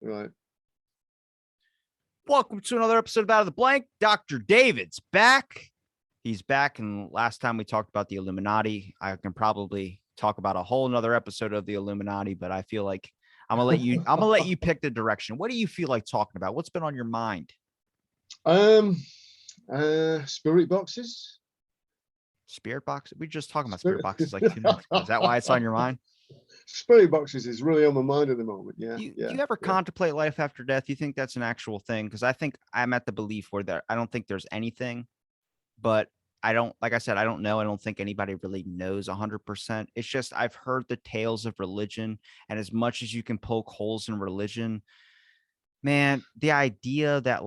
Right. Welcome to another episode of Out of the Blank. Dr. David's back. He's back. And last time we talked about the Illuminati. I can probably talk about a whole nother episode of the Illuminati, but I feel like I'm gonna let you pick the direction. What do you feel like talking about? What's been on your mind? Spirit boxes. Spirit boxes? We were just talking about spirit boxes like 2 minutes ago. Is that why it's on your mind? Spirit boxes is really on my mind at the moment. Yeah. Do you ever contemplate life after death? You think that's an actual thing? Because I think I'm at the belief where I don't think there's anything, but I don't, like I said, I don't know. I don't think anybody really knows 100%. It's just, I've heard the tales of religion, and as much as you can poke holes in religion, man, the idea that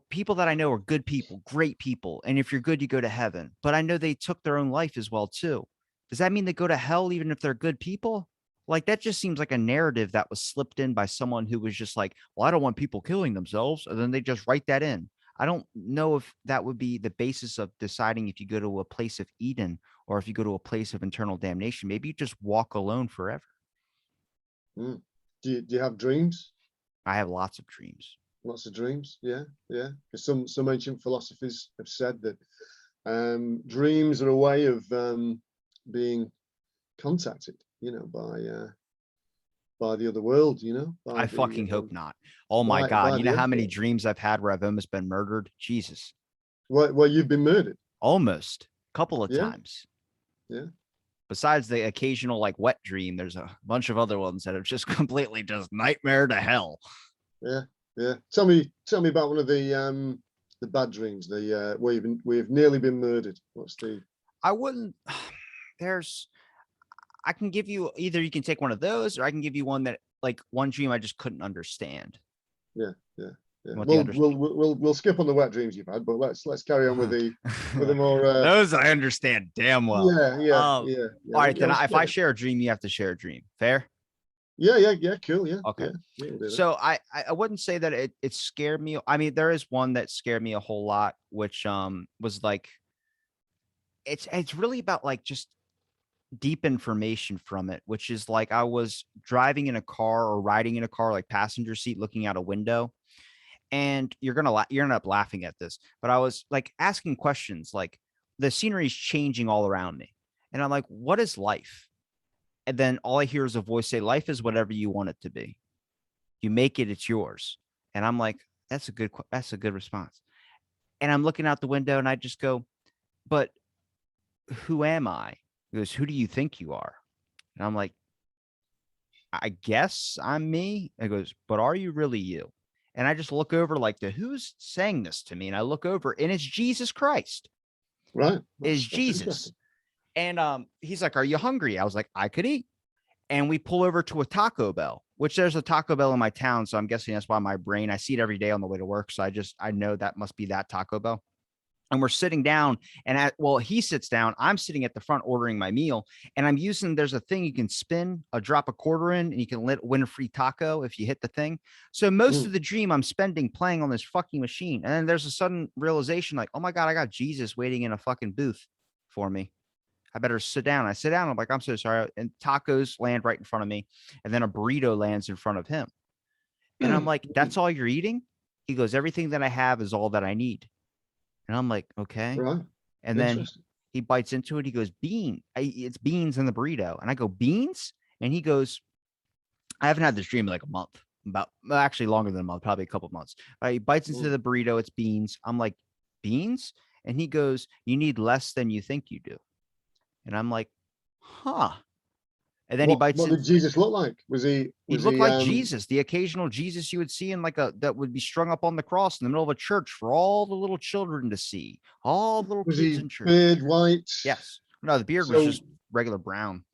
people that I know are good people, great people. And if you're good, you go to heaven, but I know they took their own life as well too. Does that mean they go to hell even if they're good people? Like, that just seems like a narrative that was slipped in by someone who was just like, well, I don't want people killing themselves. And then they just write that in. I don't know if that would be the basis of deciding if you go to a place of Eden or if you go to a place of eternal damnation. Maybe you just walk alone forever. Do you have dreams? I have lots of dreams. Lots of dreams. Yeah. Because some ancient philosophers have said that dreams are a way of being contacted, by the other world, I fucking hope not. Oh my God. You know how many dreams I've had where I've almost been murdered? Jesus. Well, you've been murdered? Almost. A couple of times. Yeah. Besides the occasional wet dream, there's a bunch of other ones that have just completely just nightmare to hell. Yeah. Tell me about one of the bad dreams, the where you've nearly been murdered. What's the? I can give you, either you can take one of those, or I can give you one that one dream I just couldn't understand. Yeah. We'll skip on the wet dreams you've had, but let's carry on with the more those I understand damn well. Yeah. All right, then if I share a dream, you have to share a dream. Fair? Yeah, cool. Yeah. Okay. Yeah, so I wouldn't say that it scared me. I mean, there is one that scared me a whole lot, which was it's really about just deep information from it, which is I was driving in a car or riding in a car, passenger seat, looking out a window. And you're gonna end up laughing at this, but I was asking questions, the scenery is changing all around me, and I'm like, what is life? And then all I hear is a voice say, life is whatever you want it to be. You make it, it's yours. And I'm like, that's a good response. And I'm looking out the window and I just go, but who am I? He goes, who do you think you are? And I'm like, I guess I'm me. And he goes, but are you really you? And I just look over who's saying this to me? And I look over and it's Jesus Christ. Right. Is Jesus. And he's like, are you hungry? I was like, I could eat. And we pull over to a Taco Bell, which there's a Taco Bell in my town. So I'm guessing that's why my brain, I see it every day on the way to work. So I know that must be that Taco Bell. And we're sitting down and he sits down. I'm sitting at the front ordering my meal. And I'm there's a thing you can spin, drop a quarter in, and you can win a free taco if you hit the thing. So most of the dream I'm spending playing on this fucking machine. And then there's a sudden realization oh my God, I got Jesus waiting in a fucking booth for me. I better sit down. I sit down. I'm like, I'm so sorry. And tacos land right in front of me. And then a burrito lands in front of him. And I'm like, that's all you're eating? He goes, everything that I have is all that I need. And I'm like, okay. Right. And then he bites into it. He goes, it's beans in the burrito. And I go, beans? And he goes, I haven't had this dream in a month, actually longer than a month, probably a couple of months. He bites into the burrito. It's beans. I'm like, beans? And he goes, you need less than you think you do. And I'm like, huh. And then he bites. What did Jesus look like? He looked like Jesus, the occasional Jesus you would see in that would be strung up on the cross in the middle of a church for all the little children to see. All the little kids in church. Beard white? Yes. No, the beard was just regular brown.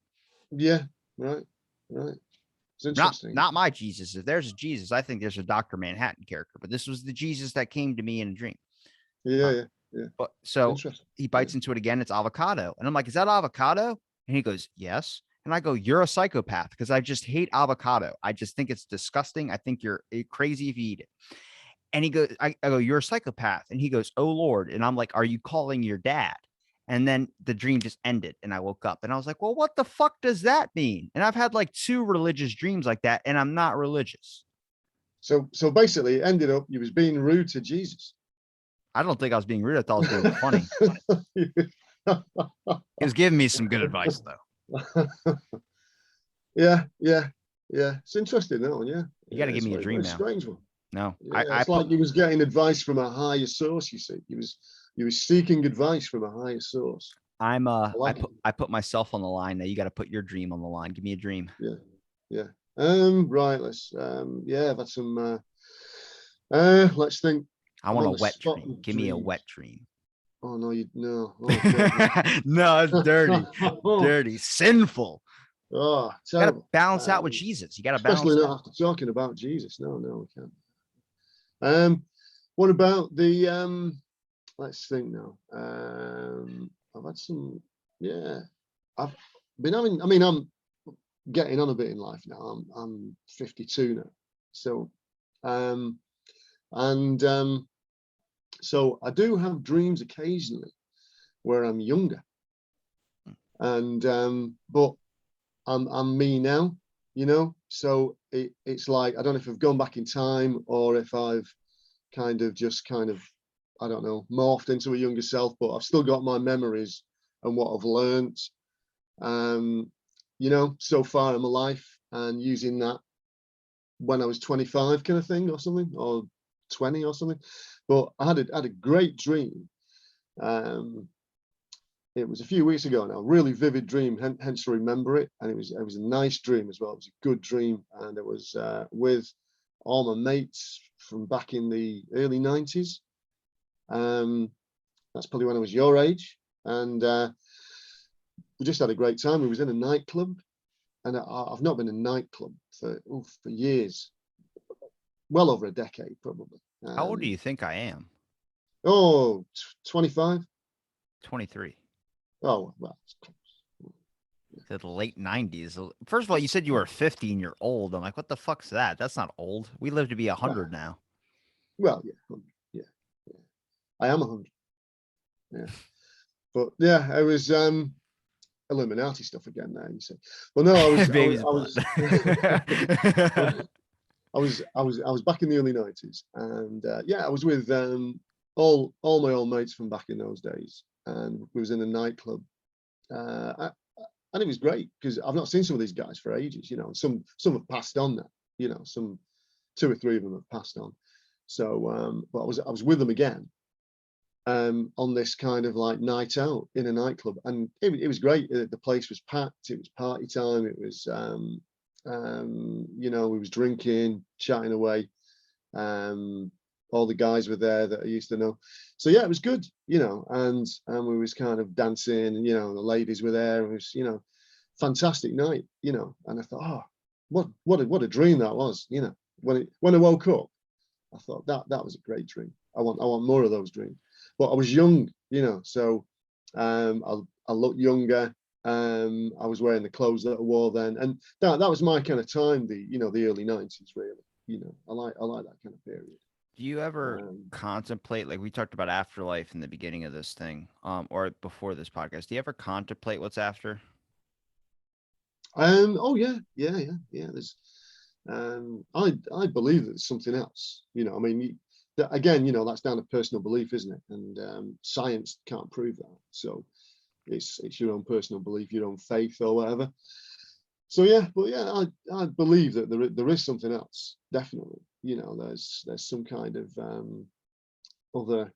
Yeah. Right. It's interesting. Not my Jesus. If there's a Jesus, I think there's a Dr. Manhattan character, but this was the Jesus that came to me in a dream. Yeah. But so he bites into it again. It's avocado. And I'm like, is that avocado? And he goes, yes. And I go, you're a psychopath because I just hate avocado. I just think it's disgusting. I think you're crazy if you eat it. And he goes, I go, you're a psychopath. And he goes, oh Lord. And I'm like, are you calling your dad? And then the dream just ended and I woke up and I was like, well, what the fuck does that mean? And I've had 2 religious dreams like that and I'm not religious. So basically, it ended up you was being rude to Jesus. I don't think I was being rude. I thought I was being funny. He was giving me some good advice, though. Yeah. It's interesting, that one. Yeah. You got to give me a Very, dream very now. strange one. No, Yeah, it's like he was getting advice from a higher source. You see, he was seeking advice from a higher source. I put myself on the line. Now you got to put your dream on the line. Give me a dream. Yeah. Right. Let's. I've had some. Let's think. I want a wet dream. Give me a wet dream. Oh no, no. Oh, God, no, it's dirty, dirty, sinful. Oh, terrible. You got to balance out with Jesus. You got to balance. Especially not after talking about Jesus. No, we can't. What about the? Let's think now. I've had some. Yeah, I've been having. I mean, I'm getting on a bit in life now. I'm 52 now. So, so I do have dreams occasionally where I'm younger, and but I'm me now, so it's like, I don't know if I've gone back in time or if I've kind of I don't know, morphed into a younger self, but I've still got my memories and what I've learned so far in my life, and using that when I was 25 kind of thing, or something, or 20 or something. But I had a great dream. It was a few weeks ago now, really vivid dream, hence I remember it. And it was a nice dream as well. It was a good dream. And it was with all my mates from back in the early 90s. That's probably when I was your age. And we just had a great time. We was in a nightclub. And I've not been in a nightclub for years. Well over a decade, probably. How old do you think I am? Oh, 25? 23. Oh, well, it's close. The late 90s. First of all, you said you were 50 and you're old. I'm like, what the fuck's that? That's not old. We live to be 100 now. Well, yeah. I am 100. Yeah. But yeah, it was Illuminati stuff again there, you see. Well, no, I was back in the early 90s, and I was with all my old mates from back in those days, and we was in a nightclub, and it was great because I've not seen some of these guys for ages, and some have passed on now, some 2 or 3 of them have passed on. So but I was with them again on this kind of like night out in a nightclub, and it was great. The place was packed. It was party time. It was we was drinking, chatting away. All the guys were there that I used to know. So yeah, it was good, and we was kind of dancing, and the ladies were there. It was, fantastic night, and I thought, oh, what a dream that was, when I woke up, I thought that was a great dream. I want more of those dreams. But I was young, so I looked younger. I was wearing the clothes that I wore then, and that was my kind of time, the early 90s, really. I like that kind of period. Do you ever contemplate, like we talked about afterlife in the beginning of this thing, or before this podcast? Do you ever contemplate what's after? Oh yeah. There's, I believe that there's something else. I mean, again, that's down to personal belief, isn't it? And science can't prove that. So it's your own personal belief, your own faith, or whatever. So yeah, but yeah, I believe that there is something else, definitely. There's some kind of other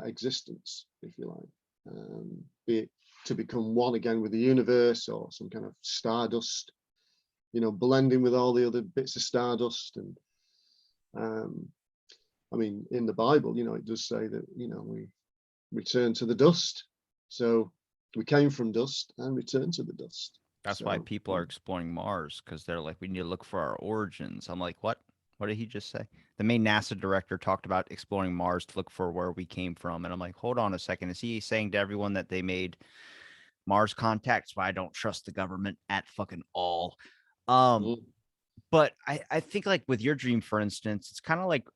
existence, if you like, be it to become one again with the universe, or some kind of stardust, blending with all the other bits of stardust. And I mean, in the Bible, it does say that we return to the dust. So we came from dust and return to the dust. That's why people are exploring Mars, because they're like, we need to look for our origins. I'm like, what? What did he just say? The main NASA director talked about exploring Mars to look for where we came from. And I'm like, hold on a second. Is he saying to everyone that they made Mars contacts? But I don't trust the government at fucking all. But I think, like with your dream, for instance, it's kind of like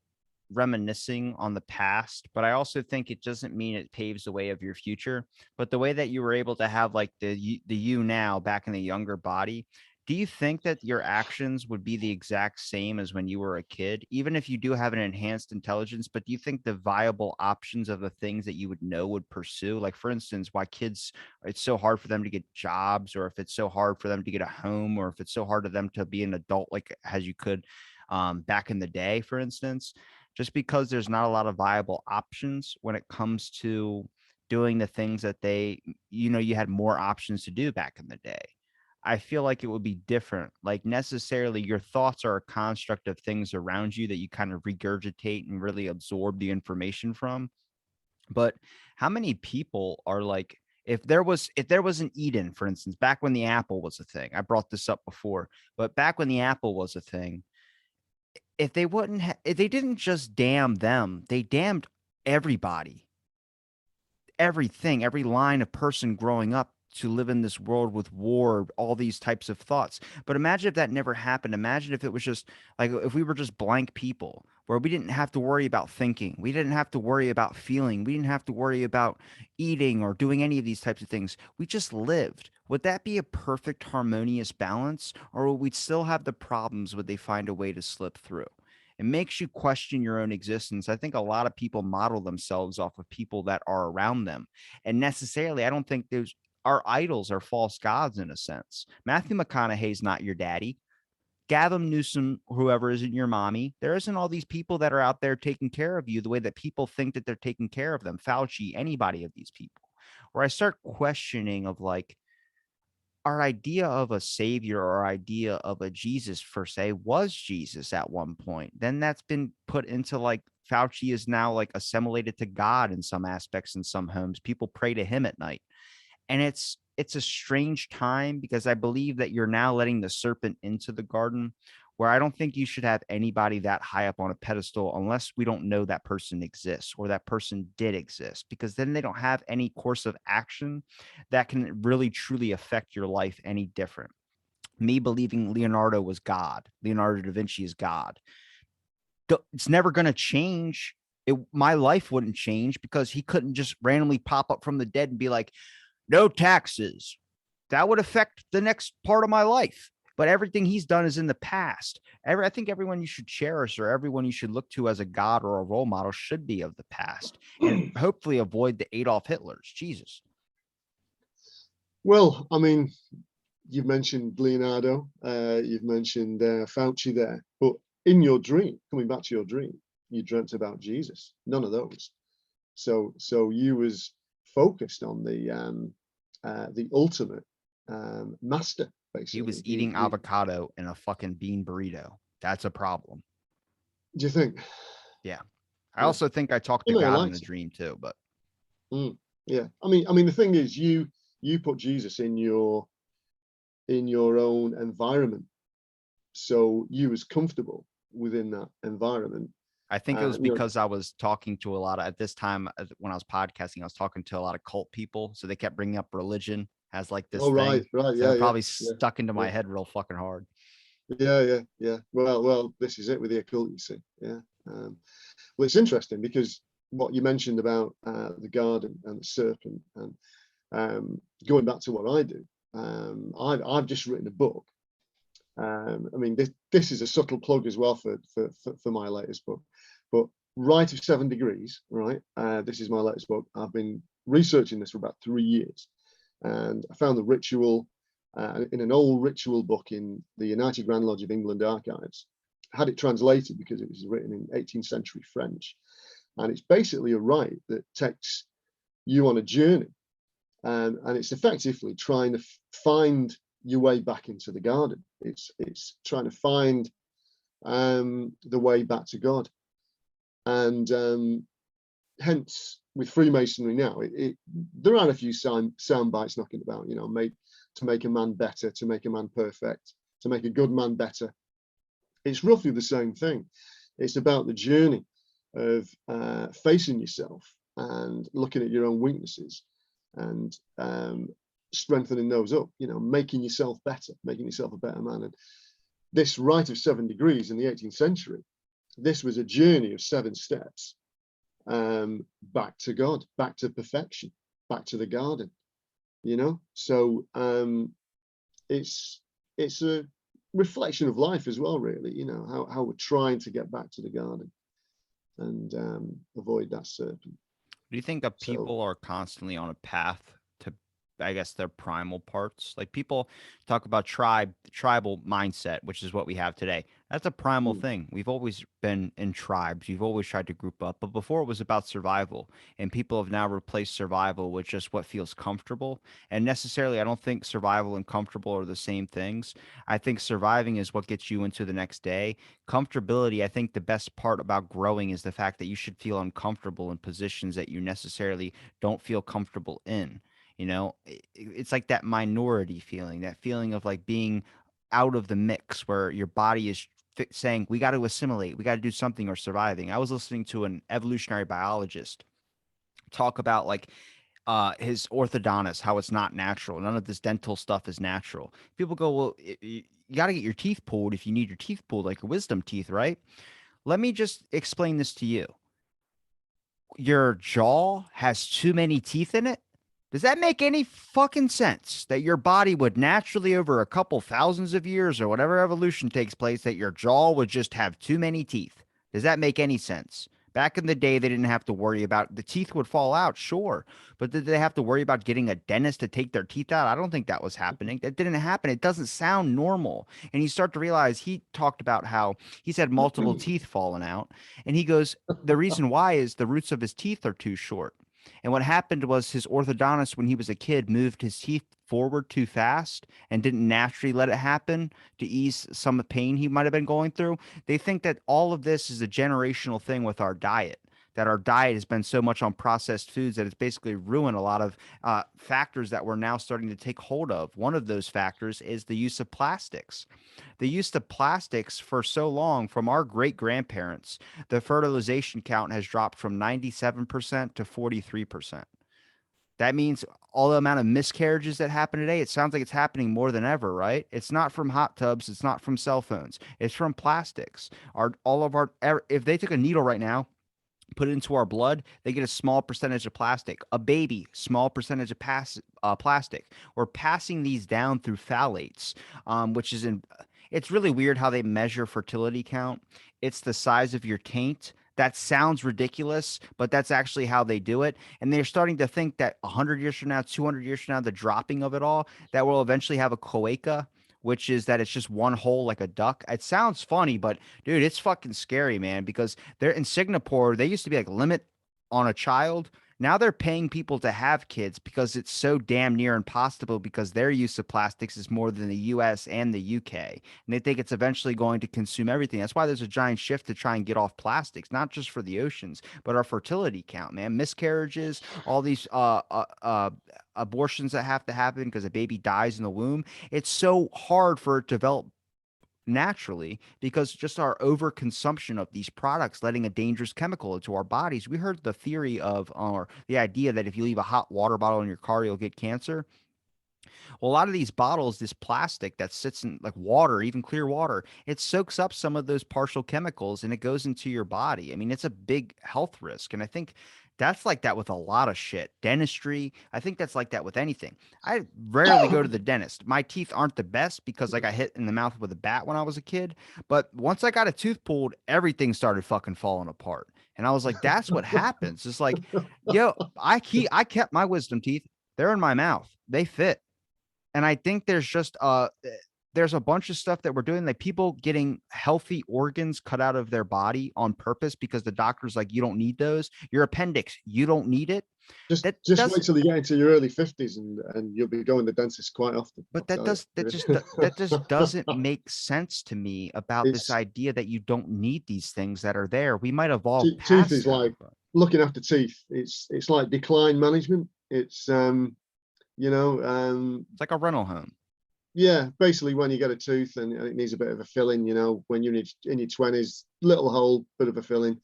reminiscing on the past, but I also think it doesn't mean it paves the way of your future. But the way that you were able to have like the you now back in the younger body, Do you think that your actions would be the exact same as when you were a kid, even if you do have an enhanced intelligence? But do you think the viable options of the things that you would know would pursue, like for instance, why kids, it's so hard for them to get jobs, or if it's so hard for them to get a home, or if it's so hard for them to be an adult, like as you could back in the day, for instance, just because there's not a lot of viable options when it comes to doing the things that you had more options to do back in the day. I feel like it would be different. Like necessarily your thoughts are a construct of things around you that you kind of regurgitate and really absorb the information from. But how many people are like, if there was an Eden, for instance, back when the apple was a thing, I brought this up before, but back when the apple was a thing, if they didn't just damn them, they damned everybody, everything, every line of person growing up to live in this world with war, all these types of thoughts. But imagine if that never happened. Imagine if it was just like if we were just blank people where we didn't have to worry about thinking. We didn't have to worry about feeling. We didn't have to worry about eating or doing any of these types of things. We just lived. Would that be a perfect harmonious balance? Or would we still have the problems? Would they find a way to slip through? It makes you question your own existence. I think a lot of people model themselves off of people that are around them. And necessarily, I don't think those our idols are false gods in a sense. Matthew McConaughey's not your daddy. Gavin Newsom, whoever isn't your mommy. There isn't all these people that are out there taking care of you the way that people think that they're taking care of them. Fauci, anybody of these people. Where I start questioning of like, our idea of a savior or idea of a Jesus per se was Jesus at one point. Then that's been put into like Fauci is now like assimilated to God in some aspects in some homes. People pray to him at night. And it's a strange time because I believe that you're now letting the serpent into the garden, where I don't think you should have anybody that high up on a pedestal unless we don't know that person exists or that person did exist, because then they don't have any course of action that can really truly affect your life any different. Me believing Leonardo was God, Leonardo da Vinci is God, it's never going to change. My life wouldn't change because he couldn't just randomly pop up from the dead and be like, no taxes. That would affect the next part of my life. But everything he's done is in the past. I think everyone you should cherish or everyone you should look to as a god or a role model should be of the past, and hopefully avoid the Adolf Hitlers. Jesus. Well, I mean, you've mentioned Leonardo, you've mentioned Fauci there, but in your dream, coming back to your dream, you dreamt about Jesus. None of those. So you was focused on the ultimate master, basically. He was eating avocado in a fucking bean burrito. That's a problem. Do you think? Yeah. I also think I talked to God in a dream too, but yeah. I mean, the thing is, you put Jesus in your own environment, so you was comfortable within that environment. I think it was because I was talking to a lot of, at this time when I was podcasting, I was talking to a lot of cult people. So they kept bringing up religion as like this thing. Right. So Yeah. it probably stuck into my head real fucking hard. Yeah. Well, this is it with the occult, you see. Yeah. Well, it's interesting because what you mentioned about the garden and the serpent, and going back to what I do, I've just written a book. I mean, this is a subtle plug as well for my latest book, but Rite of 7 Degrees, right? This is my latest book. I've been researching this for about 3 years, and I found the ritual in an old ritual book in the United Grand Lodge of England archives. I had it translated because it was written in 18th century French, and it's basically a rite that takes you on a journey, and it's effectively trying to find your way back into the garden. It's trying to find the way back to God, and hence with Freemasonry now, there are a few sound bites knocking about, you know, to make a man better, to make a man perfect, to make a good man better. It's roughly the same thing. It's about the journey of facing yourself and looking at your own weaknesses and strengthening those up, you know, making yourself better, making yourself a better man. And this Rite of 7 Degrees in the 18th century, this was a journey of 7 steps back to God, back to perfection, back to the garden, you know. So it's it's a reflection of life as well, really. You know, how we're trying to get back to the garden and avoid that serpent. Do you think that So people are constantly on a path to, I guess, their primal parts? Like people talk about tribal mindset, which is what we have today. That's a primal mm, thing. We've always been in tribes. We've always tried to group up. But before it was about survival, and people have now replaced survival with just what feels comfortable. And necessarily, I don't think survival and comfortable are the same things. I think surviving is what gets you into the next day. Comfortability, I think the best part about growing is the fact that you should feel uncomfortable in positions that you necessarily don't feel comfortable in. You know, it's like that minority feeling, that feeling of like being out of the mix where your body is saying, we got to assimilate, we got to do something or surviving. I was listening to an evolutionary biologist talk about like his orthodontist, how it's not natural. None of this dental stuff is natural. People go, well, you got to get your teeth pulled if you need your teeth pulled, like your wisdom teeth, right? Let me just explain this to you. Your jaw has too many teeth in it. Does that make any fucking sense that your body would naturally, over a couple thousands of years or whatever evolution takes place, that your jaw would just have too many teeth? Does that make any sense? Back in the day, they didn't have to worry about the teeth would fall out, sure. But did they have to worry about getting a dentist to take their teeth out? I don't think that was happening. That didn't happen. It doesn't sound normal. And you start to realize he talked about how he's had multiple teeth falling out. And he goes, the reason why is the roots of his teeth are too short. And what happened was his orthodontist, when he was a kid, moved his teeth forward too fast and didn't naturally let it happen to ease some pain he might have been going through. They think that all of this is a generational thing with our diet, that our diet has been so much on processed foods that it's basically ruined a lot of factors that we're now starting to take hold of. One of those factors is the use of plastics. The use of plastics for so long from our great grandparents, the fertilization count has dropped from 97% to 43%. That means all the amount of miscarriages that happen today, it sounds like it's happening more than ever, right? It's not from hot tubs, it's not from cell phones, it's from plastics. If they took a needle right now, put it into our blood, they get a small percentage of plastic. A baby, small percentage of plastic. We're passing these down through phthalates, which is in. It's really weird how they measure fertility count. It's the size of your taint. That sounds ridiculous, but that's actually how they do it. And they're starting to think that 100 years from now, 200 years from now, the dropping of it all, that we'll eventually have a cloaca, which is that it's just one hole like a duck. It sounds funny, but dude, it's fucking scary, man, because they're in Singapore. They used to be like limit on a child. Now they're paying people to have kids because it's so damn near impossible because their use of plastics is more than the US and the UK. And they think it's eventually going to consume everything. That's why there's a giant shift to try and get off plastics, not just for the oceans, but our fertility count, man. Miscarriages, all these abortions that have to happen because a baby dies in the womb. It's so hard for it to develop naturally because just our overconsumption of these products letting a dangerous chemical into our bodies. We heard the theory of or the idea that if you leave a hot water bottle in your car you'll get cancer. Well, a lot of these bottles, this plastic that sits in like water, even clear water, it soaks up some of those partial chemicals and it goes into your body. I mean, it's a big health risk. And I think that's like that with a lot of shit. Dentistry, I think that's like that with anything. I rarely go to the dentist. My teeth aren't the best because I got hit in the mouth with a bat when I was a kid. But once I got a tooth pulled, everything started fucking falling apart. And I was like, that's what happens. It's like, yo, I kept my wisdom teeth. They're in my mouth. They fit. And I think there's a bunch of stuff that we're doing, like people getting healthy organs cut out of their body on purpose because the doctor's like, you don't need those. Your appendix, you don't need it. That Just wait doesn't, till you get into your early 50s and you'll be going to the dentist quite often. but I'll tell you. that just doesn't make sense to me about this It's idea that you don't need these things that are there. We might evolve teeth past is them. like looking after teeth. It's like decline management. It's It's like a rental home. yeah, basically when you get a tooth and it needs a bit of a filling, when you're in your 20s, little hole, bit of a filling.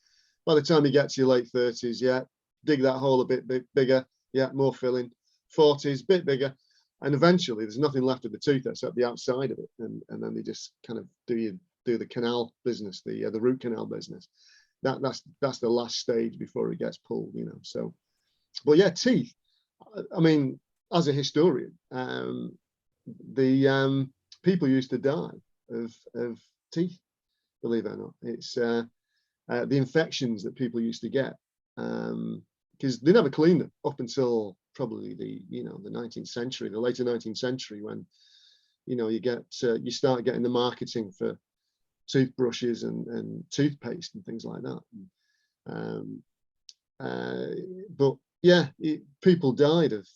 By the time you get to your late 30s, yeah, dig that hole a bit bigger, yeah, more filling. 40s, bit bigger, and eventually there's nothing left of the tooth except the outside of it, and then they just kind of do the canal business, the root canal business. That's the last stage before it gets pulled, So, but yeah, teeth. I mean, as a historian, the people used to die of teeth, believe it or not. It's the infections that people used to get, because they never cleaned them up until probably the 19th century, the later 19th century, when you start getting the marketing for toothbrushes and toothpaste and things like that. But yeah, people died of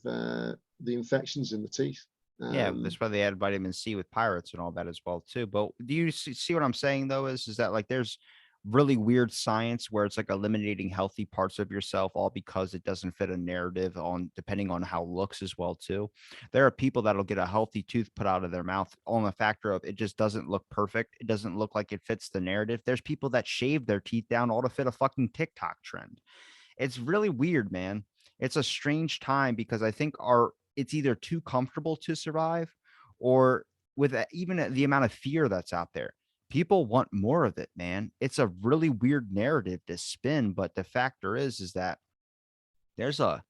the infections in the teeth. Yeah, that's why they added vitamin C with pirates and all that as well too. But do you see what I'm saying though? Is that like there's really weird science where it's like eliminating healthy parts of yourself all because it doesn't fit a narrative on depending on how it looks as well too. There are people that'll get a healthy tooth put out of their mouth on the factor of it just doesn't look perfect. It doesn't look like it fits the narrative. There's people that shave their teeth down all to fit a fucking TikTok trend. It's really weird, man. It's a strange time because I think it's either too comfortable to survive, or with even the amount of fear that's out there, people want more of it, man. It's a really weird narrative to spin, but the factor is that there's a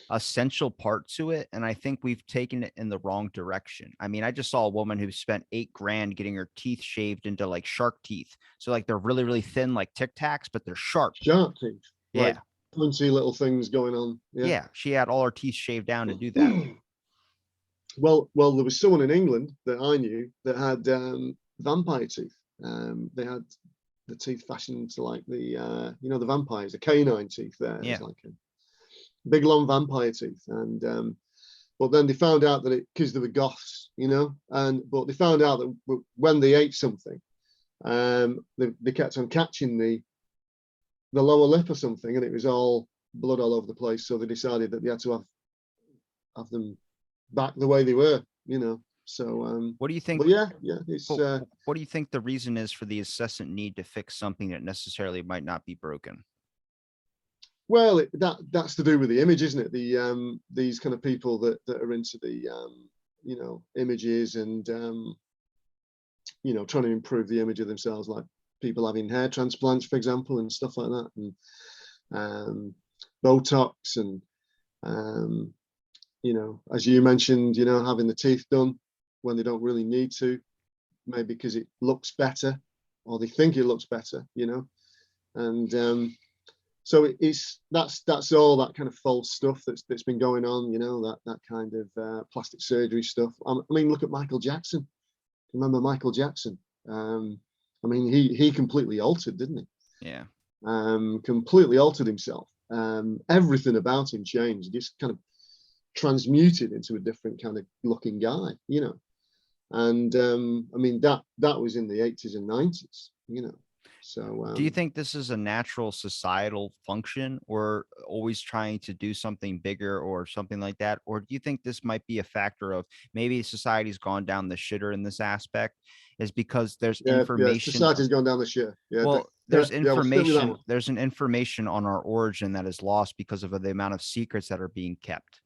essential part to it, and I think we've taken it in the wrong direction. I mean, I just saw a woman who spent $8,000 getting her teeth shaved into like shark teeth, so like they're really really thin like Tic Tacs, but they're sharp. Sharp teeth, Yeah, like punchy little things going on. yeah, she had all her teeth shaved down to do that. Well, there was someone in England that I knew that had vampire teeth. They had the teeth fashioned to like the the vampires, the canine teeth. There, Yeah. it's like a big long vampire teeth, and but then they found out that because they were goths, but they found out that when they ate something, they kept on catching the lower lip or something, and it was all blood all over the place. So they decided that they had to have them back the way they were, So What do you think? But yeah, it's what do you think the reason is for the incessant need to fix something that necessarily might not be broken? well, that's to do with the image, isn't it? These kind of people that are into the images and trying to improve the image of themselves, like people having hair transplants, for example, and stuff like that, and Botox, and as you mentioned, having the teeth done when they don't really need to, maybe because it looks better, or they think it looks better, and so that's all that kind of false stuff that's been going on, that kind of plastic surgery stuff. I mean, look at Michael Jackson. Remember Michael Jackson? I mean, he completely altered, didn't he? Yeah. Completely altered himself. Everything about him changed. He just kind of transmuted into a different kind of looking guy, and I mean that was in the 80s and 90s, so Do you think this is a natural societal function, or always trying to do something bigger or something like that? Or do you think this might be a factor of maybe society's gone down the shitter in this aspect, is because there's information. Society's gone down the shit. Well, we'll there's stick with that information, one. there's an information on our origin that is lost because of the amount of secrets that are being kept.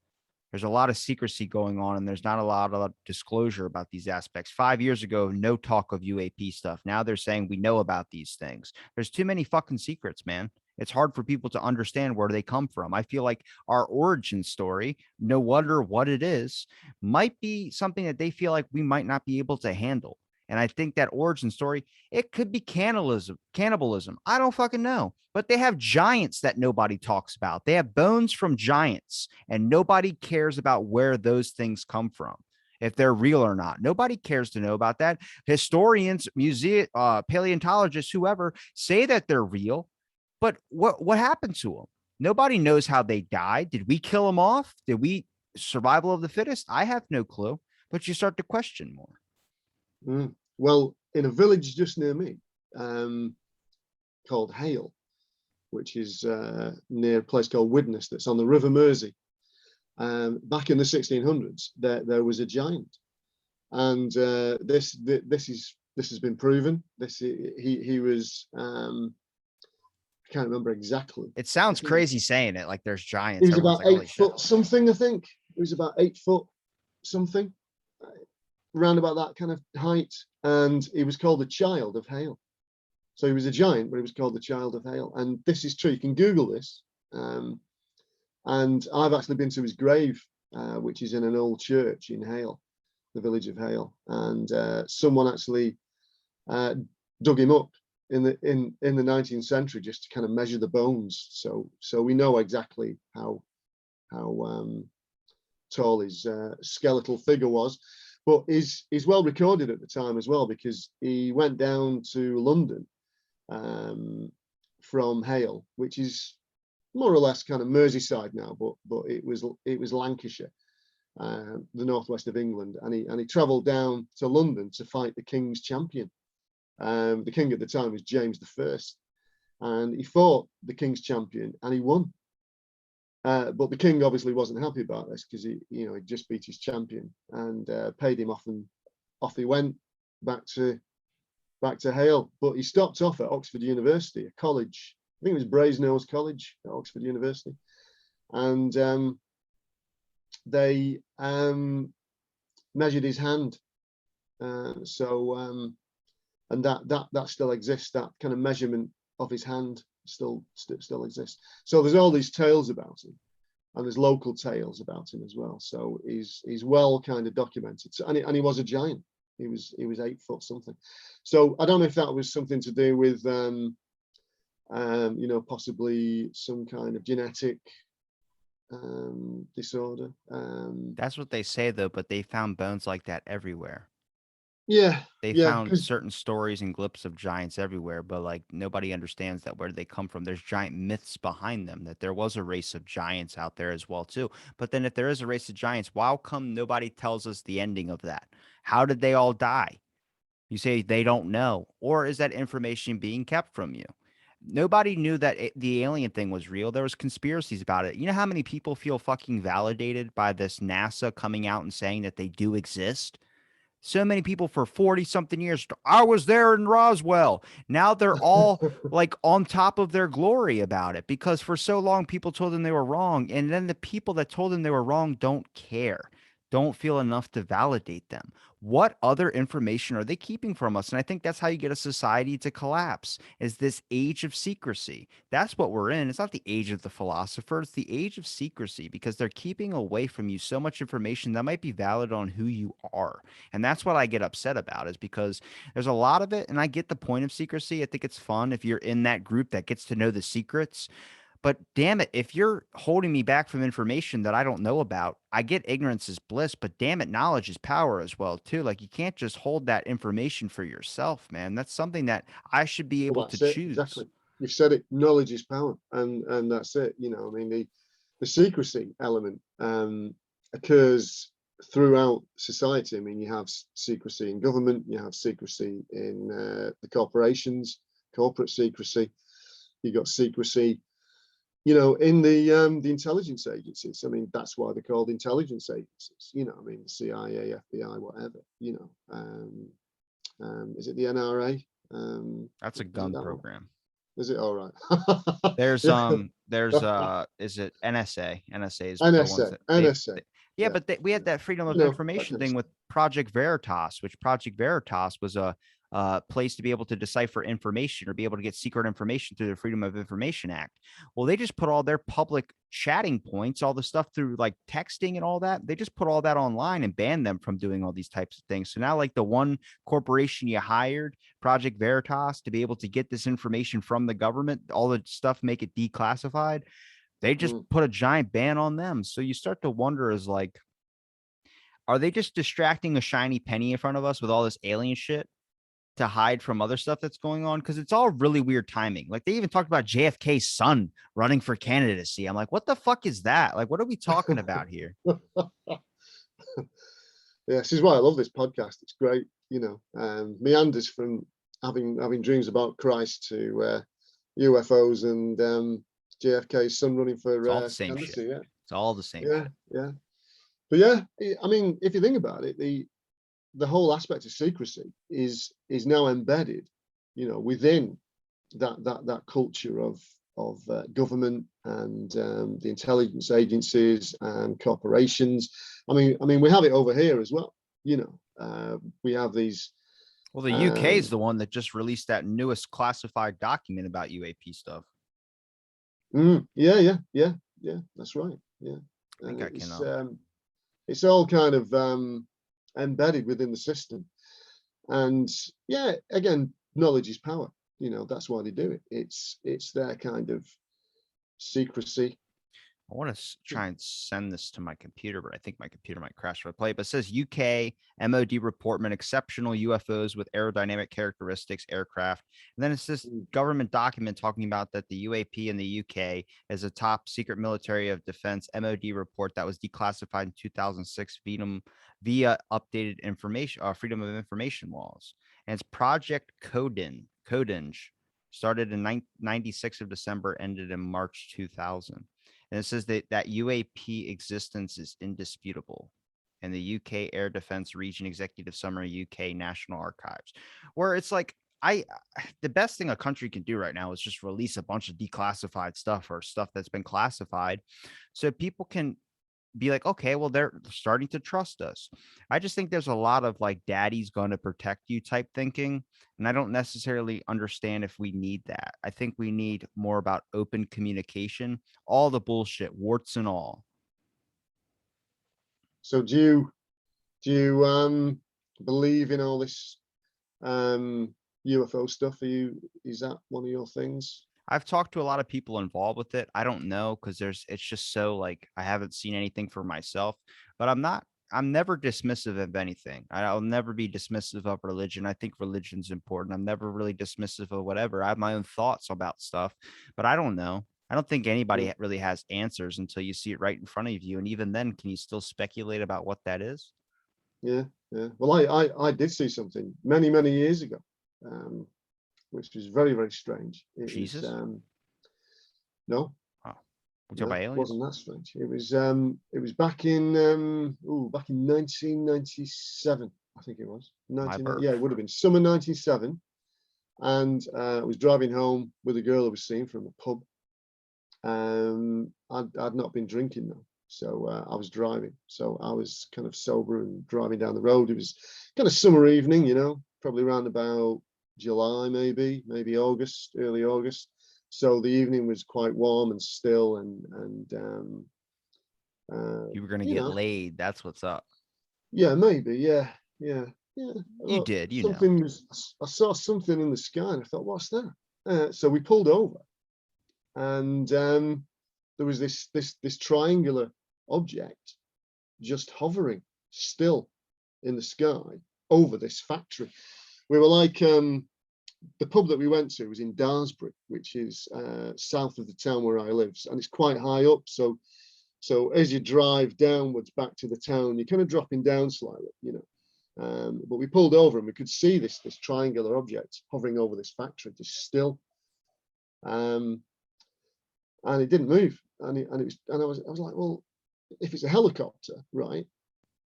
There's a lot of secrecy going on, and there's not a lot of disclosure about these aspects. 5 years ago, no talk of UAP stuff. Now they're saying we know about these things. There's too many fucking secrets, man. It's hard for people to understand where they come from. I feel like our origin story, no wonder what it is, might be something that they feel like we might not be able to handle. And I think that origin story, it could be cannibalism. I don't fucking know. But they have giants that nobody talks about. They have bones from giants, and nobody cares about where those things come from, if they're real or not. Nobody cares to know about that. Historians, paleontologists, whoever, say that they're real, but what happened to them? Nobody knows how they died. Did we kill them off? Did we survival of the fittest? I have no clue. But you start to question more. Well, in a village just near me, called Hale, which is near a place called Widnes, that's on the River Mersey. Back in the 1600s, there was a giant, and this has been proven. He was I can't remember exactly. It sounds crazy saying it like there's giants. He was Everyone's about like, holy 8 foot shit. something, I think. He was about 8 foot something, around about that kind of height, and he was called the Child of Hale. So he was a giant, but he was called the Child of Hale. And this is true. You can Google this. And I've actually been to his grave, which is in an old church in Hale. the village of Hale, and someone actually dug him up in the 19th century just to kind of measure the bones. So we know exactly how tall his skeletal figure was, but he's well recorded at the time as well, because he went down to London from Hale, which is more or less kind of Merseyside now, but it was Lancashire, the northwest of England, and he travelled down to London to fight the King's champion. The king at the time was James I, and he fought the King's champion and he won. But the king obviously wasn't happy about this, because he just beat his champion, and paid him off, and off he went back to Hale. But he stopped off at Oxford University, a college. I think it was Brasenose College at Oxford University, and they measured his hand. And that still exists. That kind of measurement of his hand still exists. So there's all these tales about him, and there's local tales about him as well. So he's well kind of documented. So, and he was a giant. He was 8 foot something. So I don't know if that was something to do with possibly some kind of genetic disorder. That's what they say though, but they found bones like that everywhere. Yeah, They found certain stories and glimpses of giants everywhere, but like nobody understands that where they come from. There's giant myths behind them, that there was a race of giants out there as well too. But then if there is a race of giants, why come nobody tells us the ending of that? How did they all die? You say they don't know, or is that information being kept from you? Nobody knew that the alien thing was real. There was conspiracies about it. You know how many people feel fucking validated by this NASA coming out and saying that they do exist? So many people for 40 something years. I was there in Roswell. Now they're all like on top of their glory about it, because for so long people told them they were wrong. And then the people that told them they were wrong don't care, don't feel enough to validate them. What other information are they keeping from us? And I think that's how you get a society to collapse, is this age of secrecy. That's what we're in. It's not the age of the philosopher. It's the age of secrecy, because they're keeping away from you so much information that might be valid on who you are. And that's what I get upset about, is because there's a lot of it. And I get the point of secrecy. I think it's fun if you're in that group that gets to know the secrets. But damn it, if you're holding me back from information that I don't know about, I get ignorance is bliss, but damn it, knowledge is power as well, too. Like you can't just hold that information for yourself, man. That's something that I should be able to choose. Exactly. You've said it. Knowledge is power, and that's it. I mean, the secrecy element occurs throughout society. I mean, you have secrecy in government, you have secrecy in the corporations, corporate secrecy. You got secrecy in the intelligence agencies. I mean, that's why they're called intelligence agencies. I mean, the CIA, FBI, whatever. Is it the NRA? That's a gun program. Is it? All right. There's is it NSA? NSA is NSA. the ones that NSA. Yeah, but we had that freedom of information thing with Project Veritas, which Project Veritas was a place to be able to decipher information or be able to get secret information through the Freedom of Information Act. Well, they just put all their public chatting points, all the stuff through like texting and all that. They just put all that online and banned them from doing all these types of things. So now like the one corporation you hired, Project Veritas, to be able to get this information from the government, all the stuff, make it declassified. They just put a giant ban on them. So you start to wonder, is like, are they just distracting a shiny penny in front of us with all this alien shit to hide from other stuff that's going on? Because it's all really weird timing. Like they even talked about JFK's son running for candidacy. I'm like, what the fuck is that? Like, what are we talking about here? Yeah, this is why I love this podcast. It's great, meanders from having dreams about Christ to UFOs and JFK's son running for it's all the same candidacy. shit. Yeah, it's all the same. Yeah. But yeah, I mean, if you think about it, the whole aspect of secrecy is now embedded, within that culture of government and the intelligence agencies and corporations. I mean, we have it over here as well. We have these. Well, the UK is the one that just released that newest classified document about UAP stuff. Yeah. That's right. Yeah, I think I can. It's all kind of embedded within the system. And yeah, again, knowledge is power. You know, that's why they do it. It's their kind of secrecy. I want to try and send this to my computer, but I think my computer might crash if I play it. But it says UK MOD reportment, exceptional UFOs with aerodynamic characteristics, aircraft. And then it says government document talking about that the UAP in the UK is a top secret military of defense MOD report that was declassified in 2006 via updated information, freedom of information laws. And it's Project Codinge, started in 96 of December, ended in March 2000. And it says that UAP existence is indisputable. And the UK Air Defense Region Executive Summary, UK National Archives, where it's like, the best thing a country can do right now is just release a bunch of declassified stuff or stuff that's been classified so people can be like, okay, well, they're starting to trust us. I just think there's a lot of like daddy's going to protect you type thinking. And I don't necessarily understand if we need that. I think we need more about open communication, all the bullshit, warts and all. So do you believe in all this UFO stuff? Is that one of your things? I've talked to a lot of people involved with it. I don't know because it's just so like I haven't seen anything for myself, but I'm never dismissive of anything. I'll never be dismissive of religion. I think religion's important. I'm never really dismissive of whatever. I have my own thoughts about stuff, but I don't know. I don't think anybody really has answers until you see it right in front of you. And even then, can you still speculate about what that is? Yeah. Well, I did see something many years ago. Which was very, very strange. Jesus? No. Oh, we're talking about aliens? It wasn't that strange. It was back in 1997, I think it was. Yeah, it would have been summer 97. And I was driving home with a girl I was seeing from a pub. I'd not been drinking though. So I was driving. So I was kind of sober and driving down the road. It was kind of summer evening, you know, probably around about July, maybe August, early August. So the evening was quite warm and still, and you were gonna get laid. That's what's up. Yeah, maybe. Yeah. You did. I saw something in the sky, and I thought, "What's that?" So we pulled over, and there was this triangular object just hovering still in the sky over this factory. We were like, the pub that we went to was in Daresbury, which is south of the town where I live, and it's quite high up. So as you drive downwards back to the town, you're kind of dropping down slightly, you know. But we pulled over and we could see this triangular object hovering over this factory, just still, and it didn't move. And I was like, well, if it's a helicopter, right?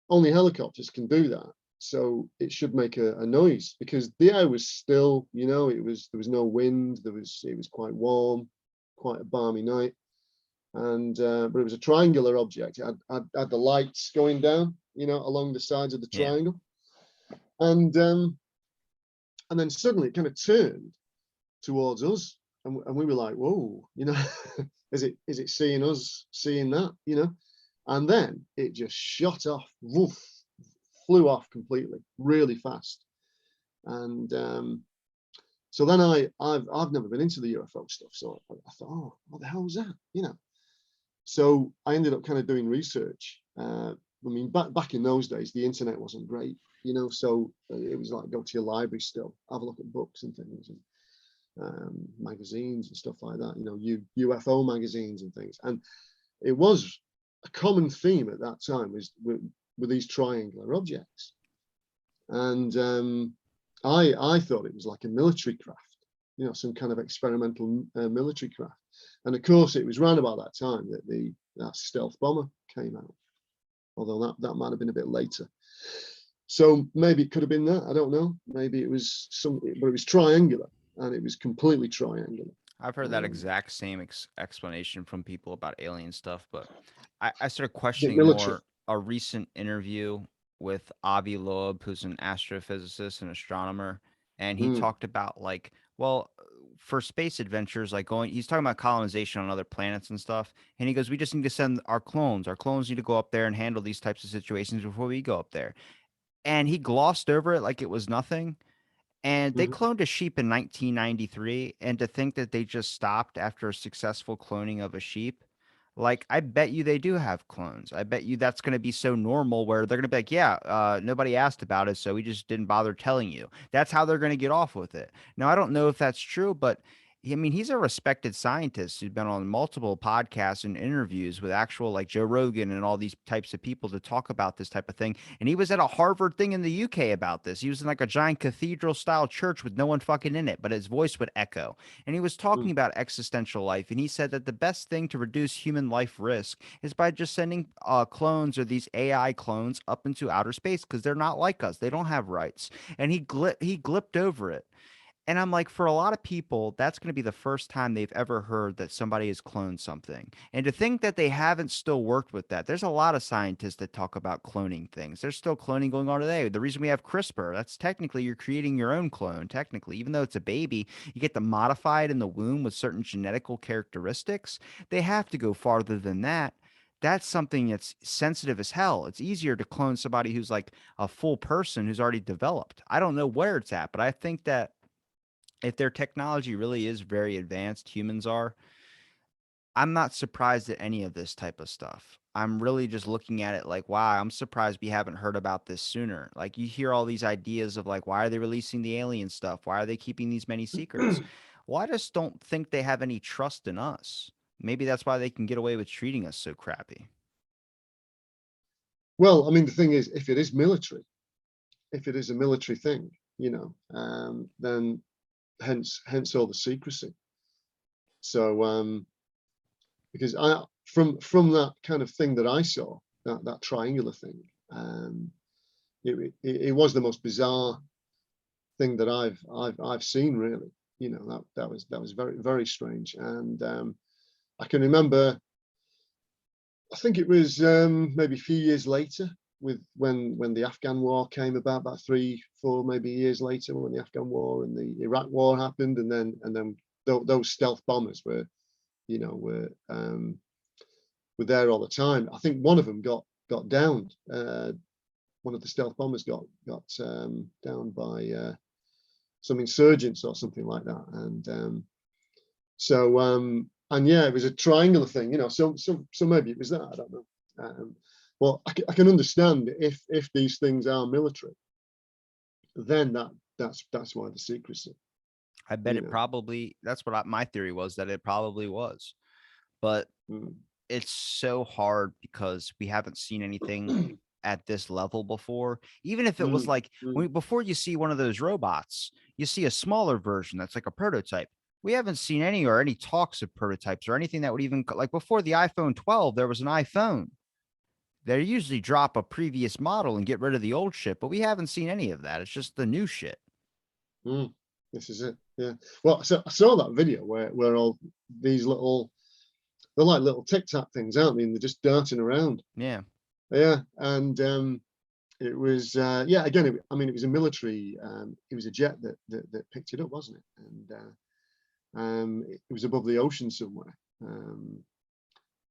Only helicopters can do that. So it should make a noise because the air was still, you know, there was no wind, it was quite warm, quite a balmy night. And but it was a triangular object. It had the lights going down, you know, along the sides of the triangle. And then suddenly it kind of turned towards us, and we were like, whoa, you know, is it seeing us, seeing that, you know? And then it just shot off, woof, flew off completely, really fast. And so then I've never been into the UFO stuff, so I thought, oh, what the hell was that, you know? So I ended up kind of doing research. I mean, back in those days, the internet wasn't great, you know, so it was like go to your library still, have a look at books and things, and magazines and stuff like that, you know, UFO magazines and things. And it was a common theme at that time was with these triangular objects. And I thought it was like a military craft, you know, some kind of experimental military craft. And of course, it was around about that time that that stealth bomber came out, although that might have been a bit later. So maybe it could have been that. I don't know. Maybe it was something, but it was triangular, and it was completely triangular. I've heard that exact same explanation from people about alien stuff, but I started questioning more a recent interview with Avi Loeb, who's an astrophysicist and astronomer, and he talked about like, well, for space adventures, like he's talking about colonization on other planets and stuff, and he goes, we just need to send our clones. Our clones need to go up there and handle these types of situations before we go up there. and he glossed over it like it was nothing. And they Mhm. cloned a sheep in 1993, and to think that they just stopped after a successful cloning of a sheep, like I bet you they do have clones. I bet you that's going to be so normal where they're going to be like, yeah, nobody asked about it, so we just didn't bother telling you. That's how they're going to get off with it. Now, I don't know if that's true, but I mean, he's a respected scientist who's been on multiple podcasts and interviews with actual like Joe Rogan and all these types of people to talk about this type of thing. And he was at a Harvard thing in the UK about this. He was in like a giant cathedral style church with no one fucking in it, but his voice would echo. And he was talking Mm. about existential life. And he said that the best thing to reduce human life risk is by just sending clones or these AI clones up into outer space because they're not like us. They don't have rights. And he glipped over it. And I'm like, for a lot of people, that's going to be the first time they've ever heard that somebody has cloned something. And to think that they haven't still worked with that, there's a lot of scientists that talk about cloning things. There's still cloning going on today. The reason we have CRISPR, that's technically you're creating your own clone, technically. Even though it's a baby, you get to modify it in the womb with certain genetical characteristics. They have to go farther than that. That's something that's sensitive as hell. It's easier to clone somebody who's like a full person who's already developed. I don't know where it's at, but I think that if their technology really is very advanced, humans are, I'm not surprised at any of this type of stuff. I'm really just looking at it like, wow, I'm surprised we haven't heard about this sooner. Like you hear all these ideas of like, why are they releasing the alien stuff? Why are they keeping these many secrets? Well, I just don't think they have any trust in us. Maybe that's why they can get away with treating us so crappy. Well, I mean, the thing is, if it is military, if it is a military thing, then hence all the secrecy. So because from that kind of thing that I saw, that triangular thing, it was the most bizarre thing that I've seen, really. That was very, very strange. And I can remember, I think it was maybe a few years later, with when the Afghan war came about 3, 4 maybe years later, when the Afghan war and the Iraq war happened, and then those stealth bombers were there all the time. I think one of them got downed. One of the stealth bombers got downed by some insurgents or something like that. And yeah, it was a triangular thing, so maybe it was that, I don't know. Well, I can understand if these things are military, then that's why the secrecy, I bet you it know. probably, that's what my theory was, that it probably was. But Mm. it's so hard because we haven't seen anything at this level before. Even if it was Mm. like Mm. before you see one of those robots, you see a smaller version that's like a prototype. We haven't seen any talks of prototypes or anything that would even like before the iPhone 12, there was an iPhone. They usually drop a previous model and get rid of the old shit, but we haven't seen any of that. It's just the new shit. Mm. This is it. Yeah. Well, so I saw that video where all these they're like little Tic Tac things, aren't they? And they're just darting around. Yeah. Yeah. And it was yeah, again, I mean, it was a military, it was a jet that picked it up, wasn't it? And it was above the ocean somewhere,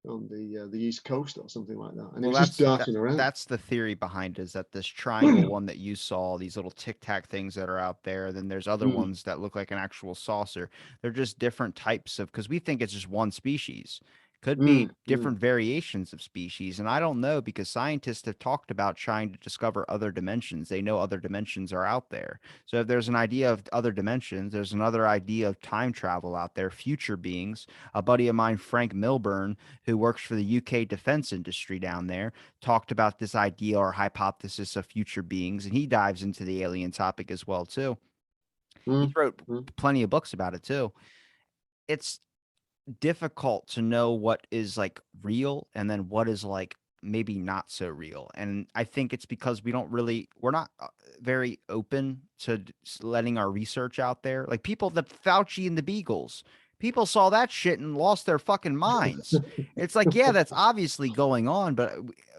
on the east coast or something like that, and it Well, was just darting around. that's the theory behind it, is that this triangle one that you saw, these little tic tac things that are out there, then there's other Mm. ones that look like an actual saucer. They're just different types of, because we think it's just one species. Could Mm. be Mm. different variations of species. And I don't know, because scientists have talked about trying to discover other dimensions. They know other dimensions are out there. So if there's an idea of other dimensions, there's another idea of time travel out there, future beings. A buddy of mine, Frank Milburn, who works for the UK defense industry down there, talked about this idea or hypothesis of future beings, and he dives into the alien topic as well too. He Mm. wrote Mm. plenty of books about it too. It's difficult to know what is like real and then what is like maybe not so real. And I think it's because we're not very open to letting our research out there. Like people, the Fauci and the Beagles, people saw that shit and lost their fucking minds. It's like, yeah, that's obviously going on, but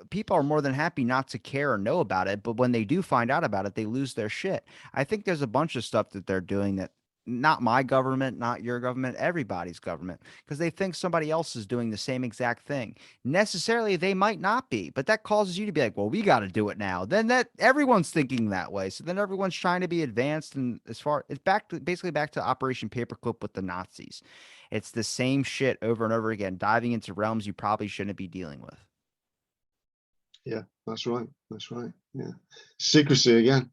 people are more than happy not to care or know about it. But when they do find out about it, they lose their shit. I think there's a bunch of stuff that they're doing that not my government, not your government, everybody's government, because they think somebody else is doing the same exact thing. Necessarily, they might not be, but that causes you to be like, well, we got to do it now. Then that everyone's thinking that way. So then everyone's trying to be advanced. And as far it's basically back to Operation Paperclip with the Nazis. It's the same shit over and over again, diving into realms you probably shouldn't be dealing with. Yeah, that's right. That's right. Yeah. Secrecy again.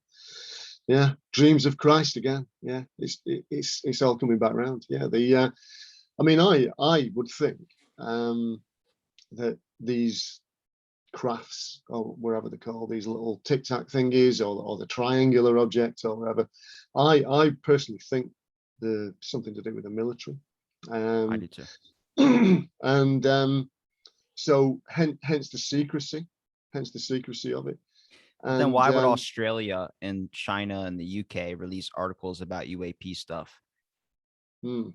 Yeah. Dreams of Christ again. Yeah. It's all coming back around. Yeah. I mean, I would think that these crafts, or whatever they're called, these little tic tac thingies, or the triangular object, or whatever, I personally think there's something to do with the military. I do too. And so hence the secrecy, of it. But then And why would Australia and China and the UK release articles about UAP stuff? hmm,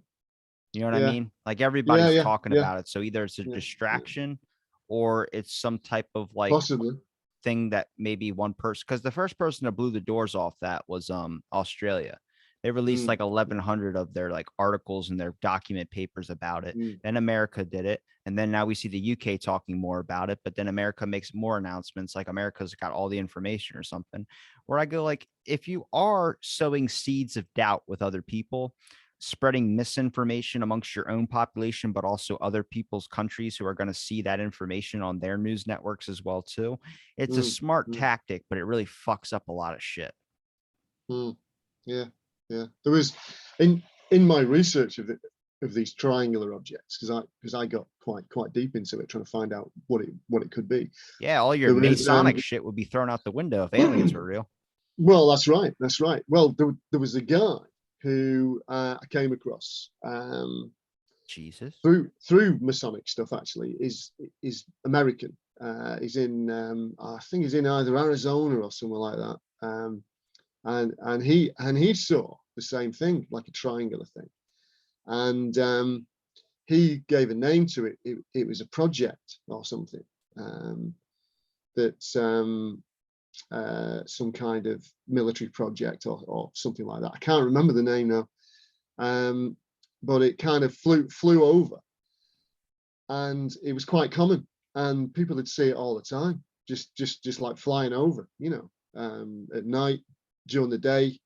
You know what I yeah, mean? Like everybody's yeah, talking yeah, about it. So either it's a yeah, distraction or it's some type of like possibly. thing that maybe one person, because the first person that blew the doors off that was Australia. They released Mm, like 1,100 of their like articles and their document papers about it. mm, Then America did it, and then now we see the UK talking more about it. But then America makes more announcements, like America's got all the information or something. Where I go like, if you are sowing seeds of doubt with other people, spreading misinformation amongst your own population, but also other people's countries who are going to see that information on their news networks as well too. It's a mm, smart mm, tactic, but it really fucks up a lot of shit. mm. Yeah, yeah. There was in my research of these triangular objects, because I got quite deep into it, trying to find out what it could be. Yeah, all your There was Masonic shit would be thrown out the window if aliens were real. well, that's right, that's right. Well, there was a guy who I came across Jesus. through Masonic stuff. Actually, is American. He's in I think he's in either Arizona or somewhere like that. And he saw the same thing, like a triangular thing, and he gave a name to it. It was a project or something, that some kind of military project, or something like that. I can't remember the name now, but it kind of flew over, and it was quite common, and people would see it all the time, just like flying over, at night, during the day,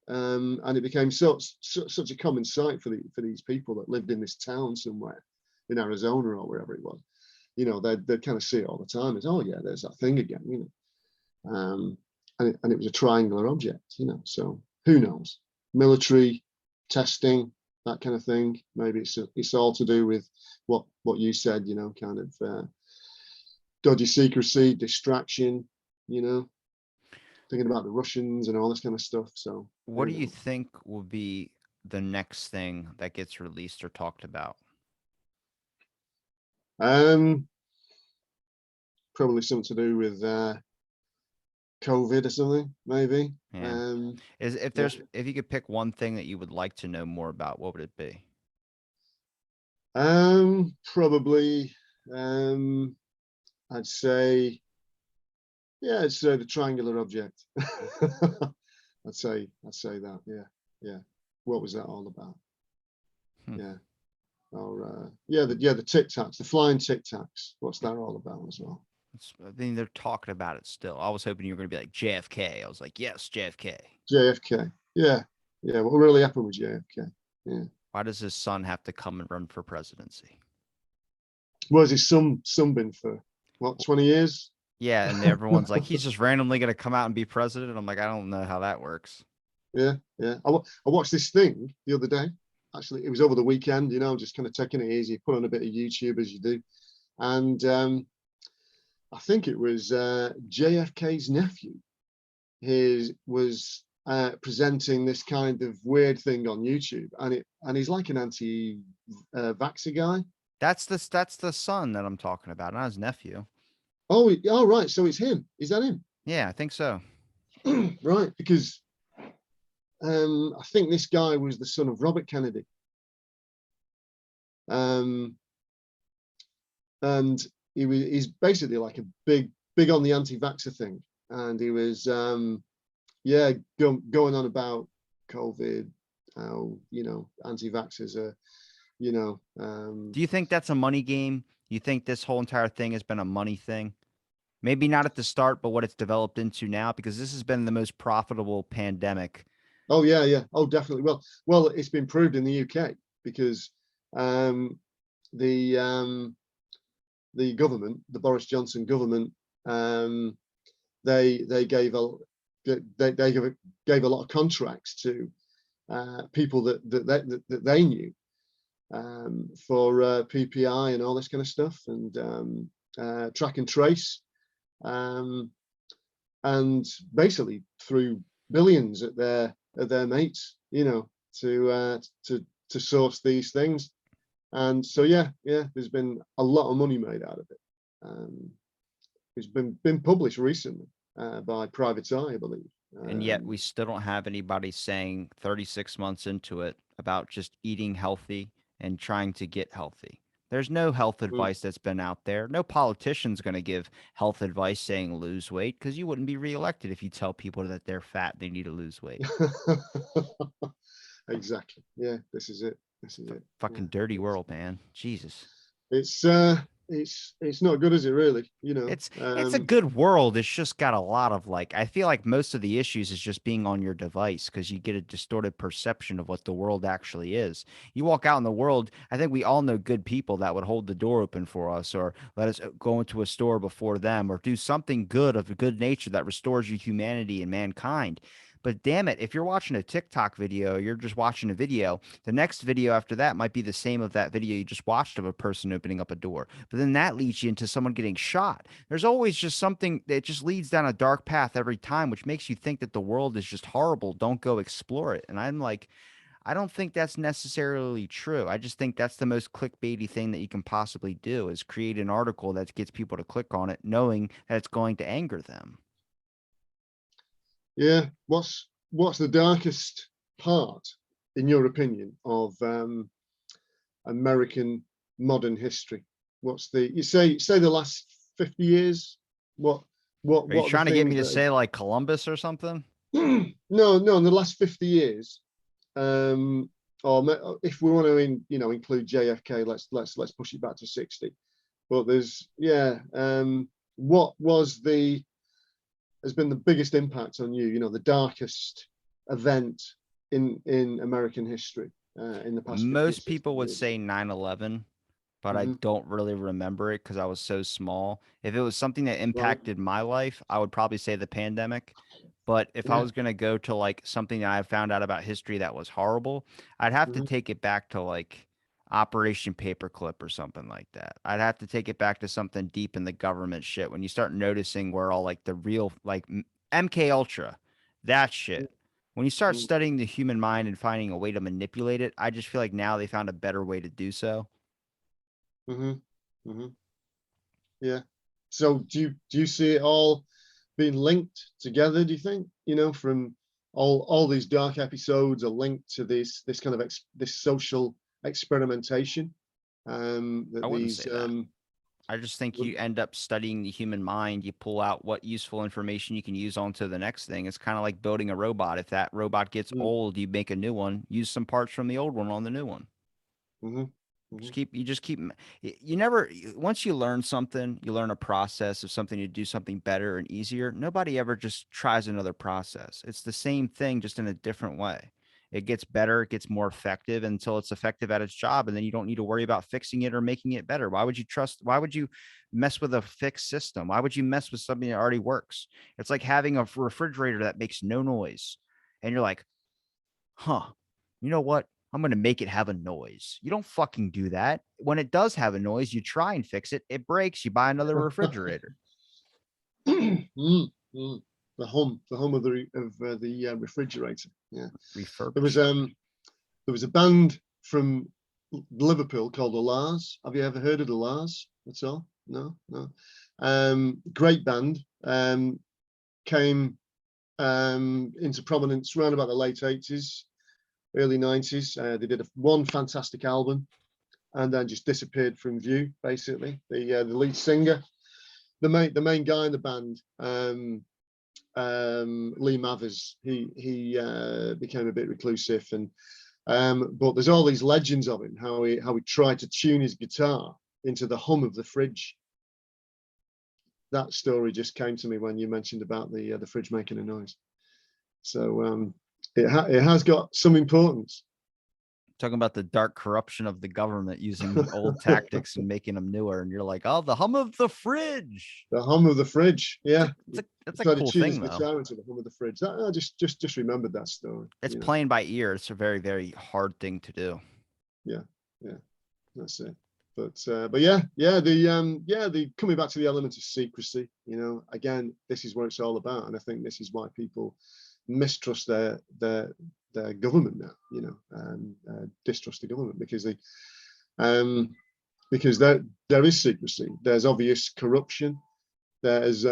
and it became such a common sight for these people that lived in this town somewhere in Arizona or wherever it was. They'd kind of see it all the time as, oh yeah, there's that thing again, and it was a triangular object, so who knows? Military testing, that kind of thing. Maybe it's all to do with what you said, kind of dodgy secrecy, distraction, thinking about the Russians and all this kind of stuff. So What do you think will be the next thing that gets released or talked about? Probably something to do with COVID or something, maybe. Yeah. If you could pick one thing that you would like to know more about, what would it be? Probably I'd say the triangular object. I'd say that. Yeah. What was that all about? Yeah. Or the Tic Tacs, the flying Tic Tacs. What's that all about as well? I mean, they're talking about it still. I was hoping you were going to be like JFK. I was like, yes, JFK. JFK. Yeah. What really happened with JFK? Yeah. Why does his son have to come and run for presidency? Was his son been for what, 20 years? Yeah, and everyone's like, he's just randomly going to come out and be president. I'm like, I don't know how that works. Yeah. I watched this thing the other day. Actually, it was over the weekend. Just kind of taking it easy, put on a bit of YouTube as you do, and I think it was JFK's nephew. Was presenting this kind of weird thing on YouTube, and he's like an anti-vaxxer guy. That's the son that I'm talking about, not his nephew. Oh, right. So it's him. Is that him? Yeah, I think so. Right, because I think this guy was the son of Robert Kennedy. And he's basically like a big on the anti-vaxxer thing, and he was going on about COVID, how, you know, anti-vaxxers are, you know, Do you think that's a money game? You think this whole entire thing has been a money thing? Maybe not at the start, but what it's developed into now, because this has been the most profitable pandemic. oh yeah, yeah, oh definitely. Well, it's been proved in the UK because the government, the Boris Johnson government, they gave a gave a lot of contracts to people that they knew for PPI and all this kind of stuff, and track and trace, and basically threw billions at their mates, you know, to source these things. And so yeah, there's been a lot of money made out of it. It's been published recently by Private Eye, I believe. And yet we still don't have anybody saying 36 months into it about just eating healthy and trying to get healthy. There's no health advice that's been out there. No politician's going to give health advice saying lose weight, because you wouldn't be reelected if you tell people that they're fat, they need to lose weight. Exactly. Yeah, this is it. This is it. Fucking dirty world, man. Jesus. It's not good, is it, really? You know, It's a good world. It's just got a lot of, like, I feel like most of the issues is just being on your device, because you get a distorted perception of what the world actually is. You walk out in the world, I think we all know good people that would hold the door open for us, or let us go into a store before them, or do something good of a good nature that restores your humanity and mankind. But damn it, if you're watching a TikTok video, you're just watching a video, the next video after that might be the same of that video you just watched of a person opening up a door. But then that leads you into someone getting shot. There's always just something that just leads down a dark path every time, which makes you think that the world is just horrible. Don't go explore it. And I'm like, I don't think that's necessarily true. I just think that's the most clickbaity thing that you can possibly do, is create an article that gets people to click on it, knowing that it's going to anger them. Yeah. What's the darkest part, in your opinion, of American modern history? What's you say the last 50 years? What Are you are the trying to get me to things say like Columbus or something? no, in the last 50 years, or if we want to include JFK, let's push it back to 60. But there's what has been the biggest impact on you, the darkest event in American history in the past 50 or 60 Most people would years? say 9/11, but I don't really remember it because I was so small. If it was something that Right. impacted my life, I would probably say the pandemic. But if I Yeah. was going to go to like something that I found out about history that was horrible, I'd have to take it back to like Operation Paperclip or something like that. I'd have to take it back to something deep in the government shit, when you start noticing where all like the real, like MK Ultra, that shit. When you start Mm. studying the human mind and finding a way to manipulate it, I just feel like now they found a better way to do so. Mm-hmm. Mm-hmm. Yeah. So do you see it all being linked together? Do you think, from all these dark episodes are linked to this kind of this social experimentation? That I wouldn't these say that. I just think you end up studying the human mind. You pull out what useful information you can use onto the next thing. It's kind of like building a robot. If that robot gets old, you make a new one, use some parts from the old one on the new one. Mm-hmm. You never, once you learn something, you learn a process of something to do something better and easier. Nobody ever just tries another process. It's the same thing, just in a different way. It gets better, it gets more effective until it's effective at its job. And then you don't need to worry about fixing it or making it better. Why would you mess with a fixed system? Why would you mess with something that already works? It's like having a refrigerator that makes no noise. And you're like, huh, you know what? I'm going to make it have a noise. You don't fucking do that. When it does have a noise, you try and fix it. It breaks. You buy another refrigerator. The hum of the refrigerator. Yeah. There was Refurbishment. a band from Liverpool called the Lars. Have you ever heard of the Lars at all? No. Great band. Came into prominence around about the late 80s, early 90s. They did one fantastic album and then just disappeared from view, basically. The lead singer, the main guy in the band, Lee Mathers, he became a bit reclusive, and But there's all these legends of him, how he tried to tune his guitar into the hum of the fridge. That story just came to me when you mentioned about the fridge making a noise. So it has got some importance. Talking about the dark corruption of the government using old tactics and making them newer, and you're like, oh, the hum of the fridge. The hum of the fridge, yeah. That's a cool thing, though. Guitar into the hum of the fridge. I just remembered that story. It's playing by ear. It's a very, very hard thing to do. Yeah, that's it. But yeah, the coming back to the element of secrecy. Again, this is what it's all about, and I think this is why people mistrust their government now. Distrust the government because there is secrecy. There's obvious corruption. There's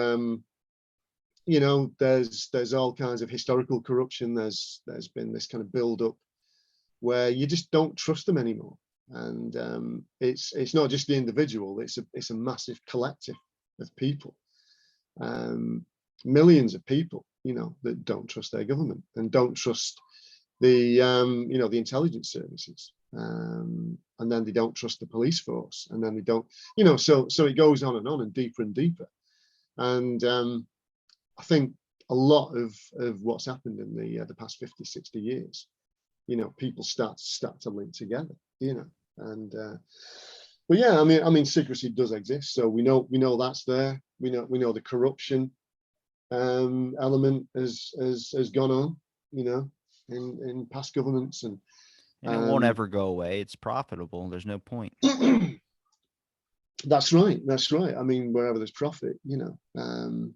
there's all kinds of historical corruption. There's been this kind of build up where you just don't trust them anymore. And it's not just the individual, it's a massive collective of people, millions of people, that don't trust their government and don't trust the the intelligence services, and then they don't trust the police force, and then they don't, so it goes on and deeper and deeper. And I think a lot of what's happened in the past 50, 60 years, people start to link together, and but yeah, I mean secrecy does exist, so we know that's there. We know the corruption element has gone on, in past governments, and it won't ever go away. It's profitable. There's no point. That's right. I mean, wherever there's profit, and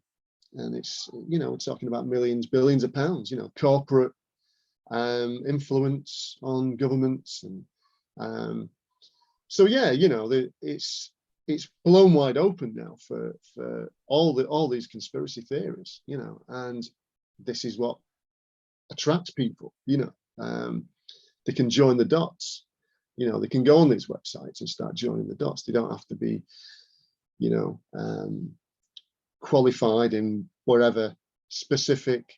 it's we're talking about millions, billions of pounds, corporate influence on governments, and so yeah, it's blown wide open now for all these conspiracy theories, and this is what attracts people. They can join the dots. They can go on these websites and start joining the dots. They don't have to be, qualified in whatever specific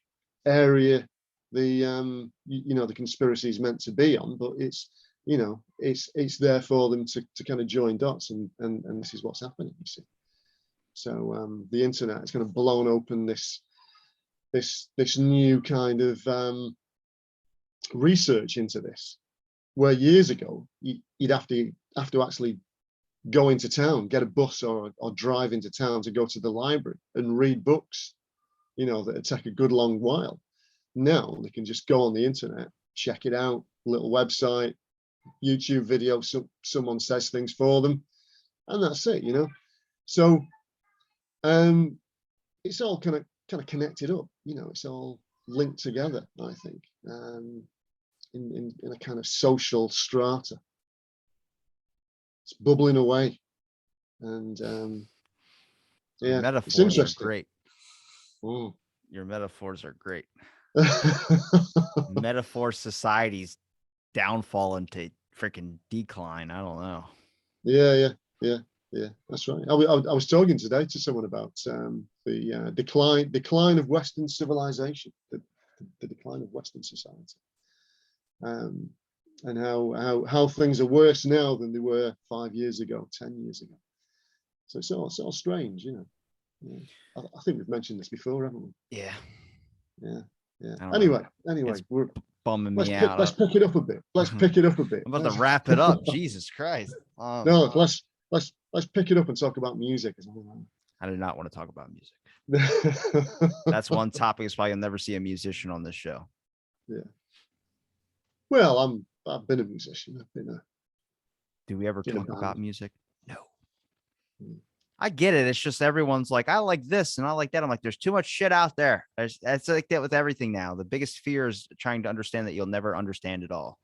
area the conspiracy is meant to be on, but it's there for them to kind of join dots, and this is what's happening, you see. So the internet is kind of blown open this new kind of research into this, where years ago you'd have to actually go into town, get a bus or drive into town to go to the library and read books, that would take a good long while. Now they can just go on the internet, check it out, little website, YouTube video, someone says things for them, and that's it. So it's all kind of connected up. It's all linked together, I think, in a kind of social strata. It's bubbling away, and yeah, Metaphors it's interesting. are great. Mm. Your metaphors are great. Metaphor society's downfall into freaking decline. I don't know. Yeah. That's right. I was talking today to someone about the decline of Western civilization, the decline of Western society, and how things are worse now than they were 5 years ago, 10 years ago. So it's all strange, Yeah. I think we've mentioned this before, haven't we? Yeah. Anyway, it's bumming me out. Let's pick it up a bit. I'm about to wrap it up. Jesus Christ. No, let's pick it up and talk about music. I do not want to talk about music. That's one topic. Is why you'll never see a musician on this show. Yeah. Well, I've been a musician. Do we ever talk about music? No. Mm. I get it. It's just everyone's like, I like this and I like that. I'm like, there's too much shit out there. It's like that with everything now. The biggest fear is trying to understand that you'll never understand it all.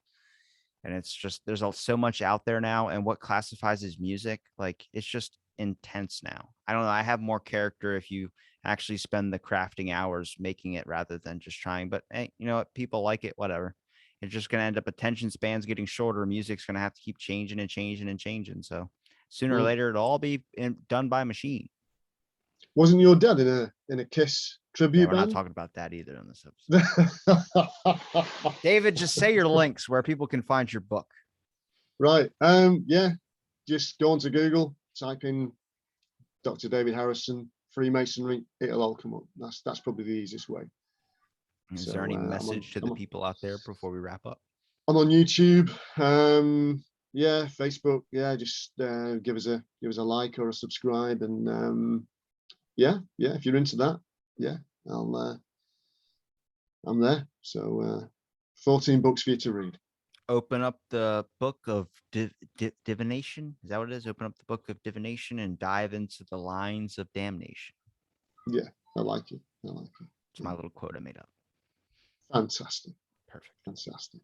And it's just, there's so much out there now, and what classifies as music, like, it's just intense now. I don't know. I have more character if you actually spend the crafting hours making it rather than just trying. But hey, you know what? People like it, whatever. It's just going to end up attention spans getting shorter. Music's going to have to keep changing and changing and changing. So sooner or later, it'll all be done by machine. Wasn't your dad in a Kiss Yeah, tribute we're not band? talking about that either in this episode. David, just say your links where people can find your book. Right. Yeah. Just go onto Google, type in Dr. David Harrison, Freemasonry, it'll all come up. That's probably the easiest way. Is So, there any I'm message to the on- people out there before we wrap up? I'm on YouTube. Yeah, Facebook. Yeah, just give us a like or a subscribe, and yeah, if you're into that, yeah, I'm there. So 14 books for you to read. Open up the book of divination. Is that what it is? Open up the book of divination and dive into the lines of damnation. Yeah, I like it. It's my little quote I made up. Fantastic. Perfect. Fantastic.